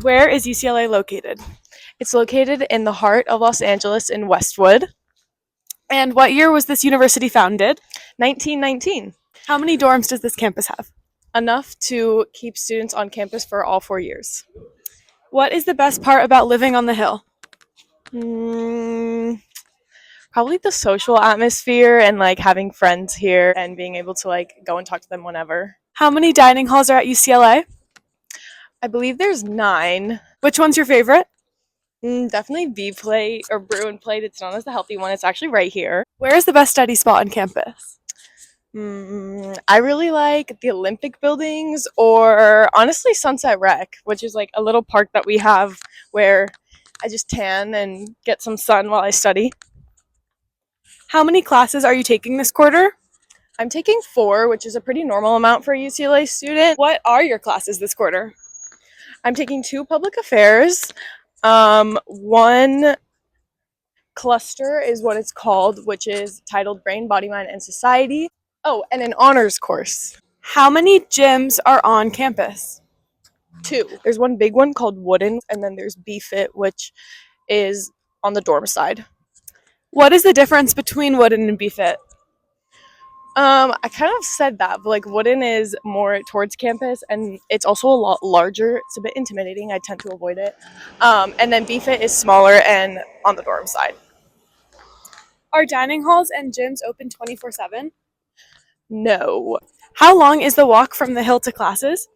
Where is UCLA located? It's located in the heart of Los Angeles in Westwood. And what year was this university founded? 1919. How many dorms does this campus have? Enough to keep students on campus for all 4 years. What is the best part about living on the Hill? Mm, Probably the social atmosphere and like having friends here and being able to like go and talk to them whenever. How many dining halls are at UCLA? I believe there's 9. Which one's your favorite? Definitely B plate or Bruin plate. It's known as the healthy one. It's actually right here. Where is the best study spot on campus? I really like the Olympic buildings or honestly Sunset Rec, which is like a little park that we have where I just tan and get some sun while I study. How many classes are you taking this quarter? I'm taking 4, which is a pretty normal amount for a UCLA student. What are your classes this quarter? I'm taking 2 public affairs. One cluster is what it's called, which is titled Brain, Body, Mind, and Society. Oh, and an honors course. How many gyms are on campus? 2. There's one big one called Wooden, and then there's BFit, which is on the dorm side. What is the difference between Wooden and BFit? I kind of said that, but like Wooden is more towards campus, and it's also a lot larger. It's a bit intimidating. I tend to avoid it. And then BFit is smaller and on the dorm side. Are dining halls and gyms open 24/7? No. How long is the walk from the Hill to classes?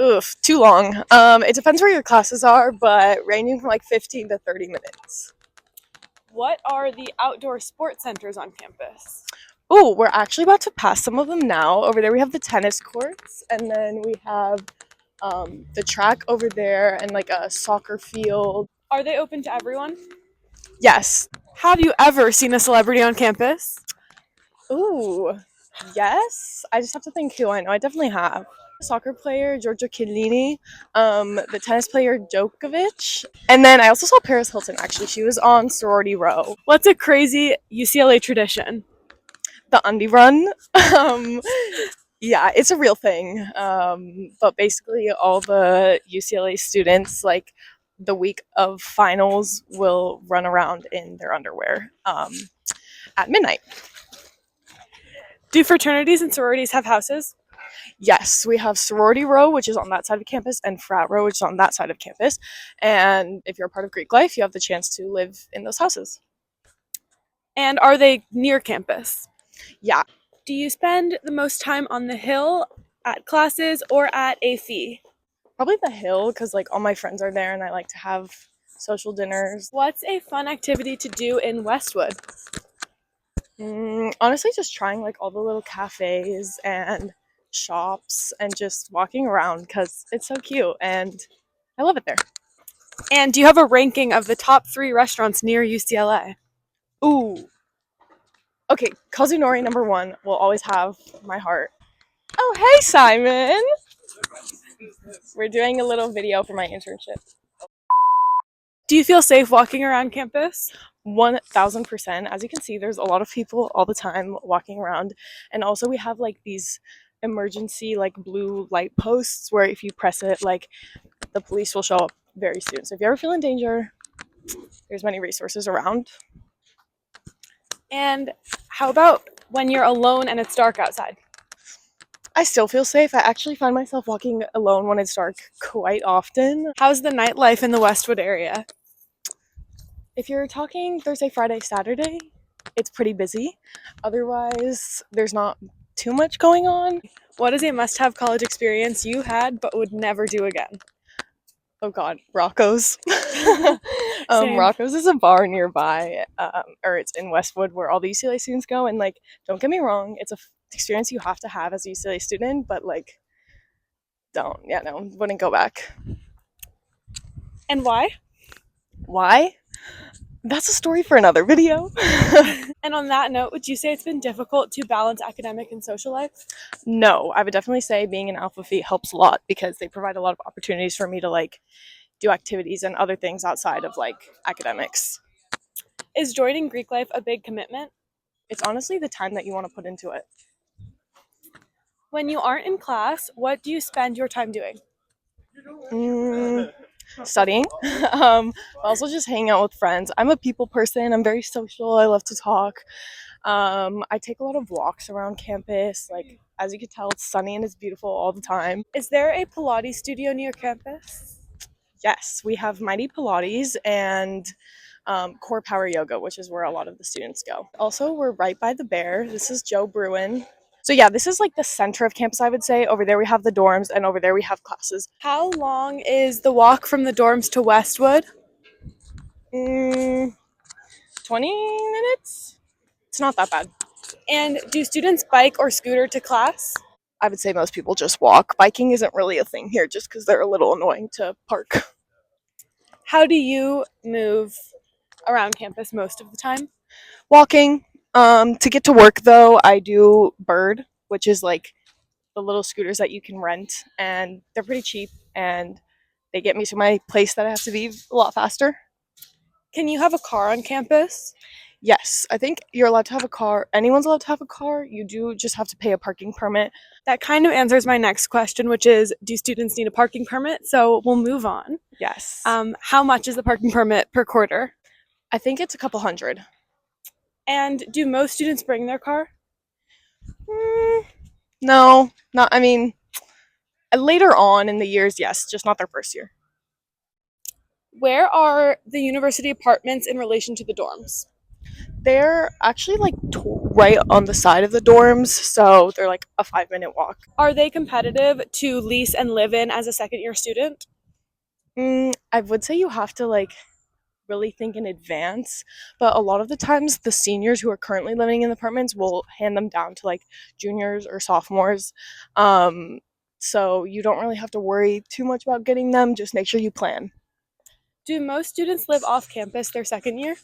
Oof, too long. It depends where your classes are, but ranging from like 15 to 30 minutes. What are the outdoor sports centers on campus? Oh, we're actually about to pass some of them now. Over there we have the tennis courts, and then we have the track over there and like a soccer field. Are they open to everyone? Yes. Have you ever seen a celebrity on campus? Ooh, yes. I just have to think who I know. I definitely have. Soccer player Giorgio Chiellini, the tennis player Djokovic, and then I also saw Paris Hilton. Actually, she was on Sorority Row. What's a crazy UCLA tradition? The undie run. Yeah, it's a real thing. But basically, all the UCLA students, like the week of finals, will run around in their underwear at midnight. Do fraternities and sororities have houses? Yes, we have Sorority Row, which is on that side of campus, and Frat Row, which is on that side of campus. And if you're a part of Greek life, you have the chance to live in those houses. And are they near campus? Yeah. Do you spend the most time on the Hill, at classes, or at a fee? Probably the Hill, because like all my friends are there and I like to have social dinners. What's a fun activity to do in Westwood? Honestly, just trying like all the little cafes and shops and just walking around because it's so cute and I love it there. And do you have a ranking of the top 3 restaurants near UCLA? Ooh. Okay, Kazunori number 1 will always have my heart. Oh, hey, Simon! We're doing a little video for my internship. Do you feel safe walking around campus? 1000%. As you can see, there's a lot of people all the time walking around. And also we have like these emergency like blue light posts where if you press it, like the police will show up very soon. So if you ever feel in danger, there's many resources around. And how about when you're alone and it's dark outside? I still feel safe. I actually find myself walking alone when it's dark quite often. How's the nightlife in the Westwood area? If you're talking Thursday, Friday, Saturday, it's pretty busy. Otherwise, there's not too much going on. What is a must-have college experience you had but would never do again? Oh God, Rocco's. Same. Rocco's is a bar nearby, or it's in Westwood where all the UCLA students go. And like, don't get me wrong, it's a experience you have to have as a UCLA student, but like, wouldn't go back. And why? Why? That's a story for another video. And on that note, would you say it's been difficult to balance academic and social life? No, I would definitely say being an Alpha Phi helps a lot because they provide a lot of opportunities for me to like do activities and other things outside of like academics. Is joining Greek life a big commitment? It's honestly the time that you want to put into it. When you aren't in class, what do you spend your time doing? studying, also just hanging out with friends. I'm a people person. I'm very social. I love to talk. I take a lot of walks around campus. Like as you can tell, it's sunny and it's beautiful all the time. Is there a Pilates studio near campus? Yes, we have Mighty Pilates and Core Power Yoga, which is where a lot of the students go. Also, we're right by the bear. This is Joe Bruin. So yeah, this is like the center of campus, I would say. Over there we have the dorms, and over there we have classes. How long is the walk from the dorms to Westwood? 20 minutes? It's not that bad. And do students bike or scooter to class? I would say most people just walk. Biking isn't really a thing here just because they're a little annoying to park. How do you move around campus most of the time? Walking. To get to work though, I do Bird, which is like the little scooters that you can rent, and they're pretty cheap and they get me to my place that I have to be a lot faster. Can you have a car on campus? Yes, I think you're allowed to have a car. Anyone's allowed to have a car. You do just have to pay a parking permit. That kind of answers my next question, which is, do students need a parking permit? So we'll move on. Yes. How much is the parking permit per quarter? I think it's a couple hundred. And do most students bring their car? No, not. I mean, later on in the years, yes, just not their first year. Where are the university apartments in relation to the dorms? They're actually like right on the side of the dorms, so they're like a 5 minute walk. Are they competitive to lease and live in as a second year student? I would say you have to like really think in advance, but a lot of the times the seniors who are currently living in the apartments will hand them down to like juniors or sophomores. So you don't really have to worry too much about getting them, just make sure you plan. Do most students live off campus their second year?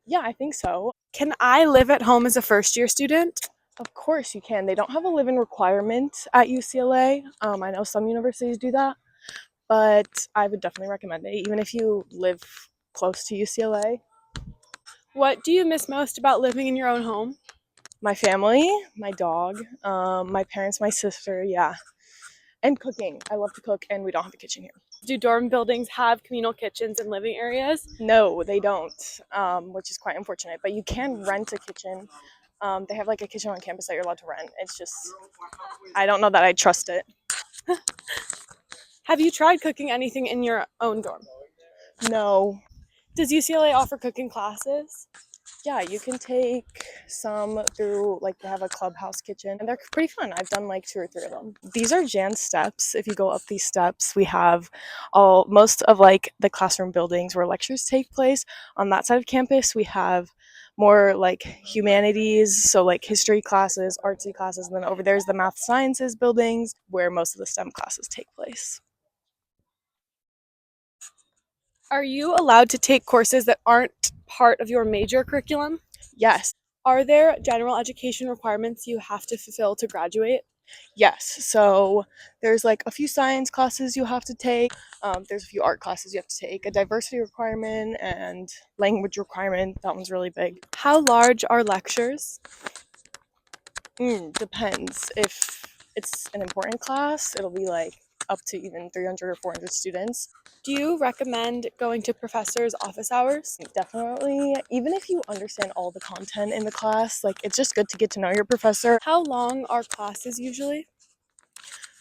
Yeah, I think so. Can I live at home as a first year student? Of course you can. They don't have a live-in requirement at UCLA. I know some universities do that, but I would definitely recommend it, even if you live close to UCLA. What do you miss most about living in your own home? My family, my dog, my parents, my sister, yeah. And cooking. I love to cook, and we don't have a kitchen here. Do dorm buildings have communal kitchens and living areas? No, they don't, which is quite unfortunate. But you can rent a kitchen. They have like a kitchen on campus that you're allowed to rent. It's just, I don't know that I trust it. Have you tried cooking anything in your own dorm? No. Does UCLA offer cooking classes? Yeah, you can take some through, like, they have a clubhouse kitchen, and they're pretty fun. I've done like 2 or 3 of them. These are Jan's steps. If you go up these steps, we have most of like the classroom buildings where lectures take place. On that side of campus, we have more like humanities, so like history classes, artsy classes, and then over there's the math sciences buildings where most of the STEM classes take place. Are you allowed to take courses that aren't part of your major curriculum? Yes. Are there general education requirements you have to fulfill to graduate? Yes, so there's like a few science classes you have to take. There's a few art classes you have to take, a diversity requirement and language requirement. That one's really big. How large are lectures? Depends. If it's an important class, it'll be like up to even 300 or 400 students. Do you recommend going to professors' office hours? Definitely. Even if you understand all the content in the class, like it's just good to get to know your professor. How long are classes usually?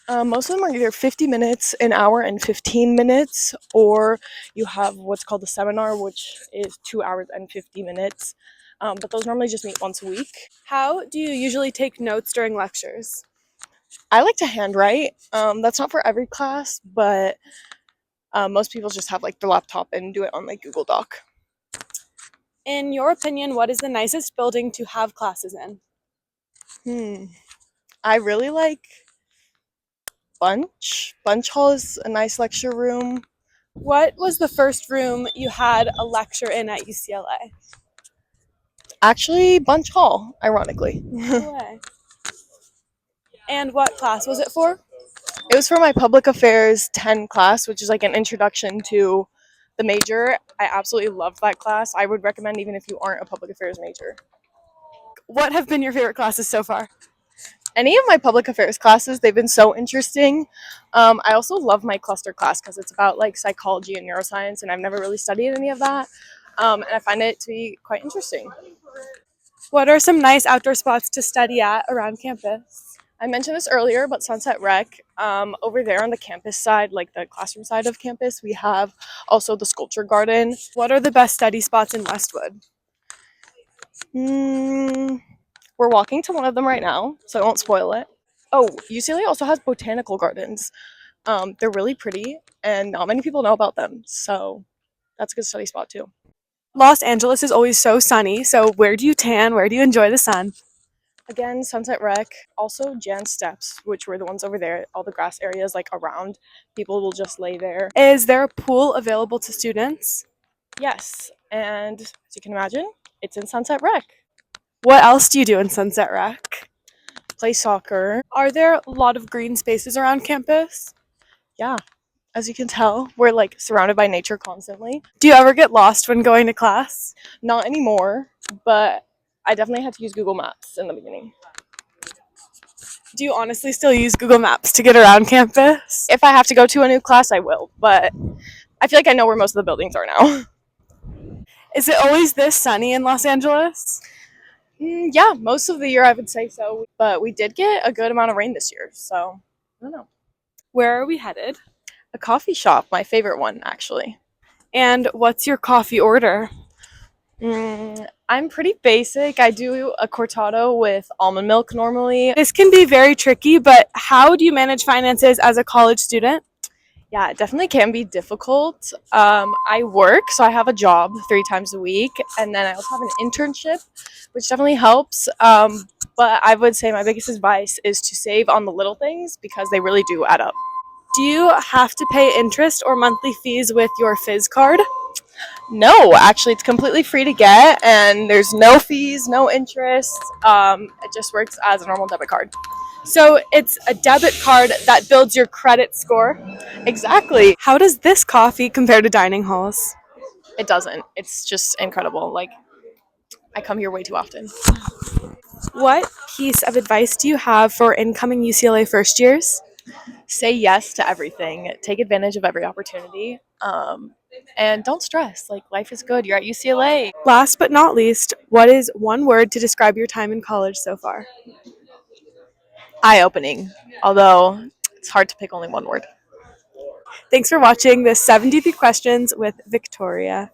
Most of them are either 50 minutes, an hour and 15 minutes, or you have what's called a seminar, which is 2 hours and 50 minutes. But those normally just meet once a week. How do you usually take notes during lectures? I like to handwrite. That's not for every class, but most people just have like their laptop and do it on like Google Doc. In your opinion, what is the nicest building to have classes in? I really like Bunch. Bunch Hall is a nice lecture room. What was the first room you had a lecture in at UCLA? Actually, Bunch Hall, ironically. No way. And what class was it for? It was for my Public Affairs 10 class, which is like an introduction to the major. I absolutely loved that class. I would recommend even if you aren't a Public Affairs major. What have been your favorite classes so far? Any of my public affairs classes, they've been so interesting. I also love my cluster class because it's about like psychology and neuroscience, and I've never really studied any of that. And I find it to be quite interesting. What are some nice outdoor spots to study at around campus? I mentioned this earlier, but Sunset Rec, over there on the campus side, like the classroom side of campus, we have also the sculpture garden. What are the best study spots in Westwood? Mm, we're walking to one of them right now, so I won't spoil it. Oh, UCLA also has botanical gardens. They're really pretty, and not many people know about them, so that's a good study spot too. Los Angeles is always so sunny, so where do you tan? Where do you enjoy the sun? Again, Sunset Rec, also Jan Steps, which were the ones over there, all the grass areas like around. People will just lay there. Is there a pool available to students? Yes, and as you can imagine, it's in Sunset Rec. What else do you do in Sunset Rec? Play soccer. Are there a lot of green spaces around campus? Yeah, as you can tell, we're like surrounded by nature constantly. Do you ever get lost when going to class? Not anymore, but I definitely had to use Google Maps in the beginning. Do you honestly still use Google Maps to get around campus? If I have to go to a new class, I will, but I feel like I know where most of the buildings are now. Is it always this sunny in Los Angeles? Yeah, most of the year I would say so, but we did get a good amount of rain this year, so I don't know. Where are we headed? A coffee shop, my favorite one, actually. And what's your coffee order? I'm pretty basic. I do a cortado with almond milk normally. This can be very tricky, but how do you manage finances as a college student? Yeah, it definitely can be difficult. I work, so I have a job 3 times a week, and then I also have an internship, which definitely helps. But I would say my biggest advice is to save on the little things because they really do add up. Do you have to pay interest or monthly fees with your Fizz card? No, actually, it's completely free to get, and there's no fees, no interest. It just works as a normal debit card. So it's a debit card that builds your credit score. Exactly. How does this coffee compare to dining halls? It doesn't. It's just incredible. Like, I come here way too often. What piece of advice do you have for incoming UCLA first years? Say yes to everything. Take advantage of every opportunity. And don't stress. Like, life is good. You're at UCLA. Last but not least, what is one word to describe your time in college so far? Eye-opening. Although, it's hard to pick only one word. Thanks for watching this 73 questions with Victoria.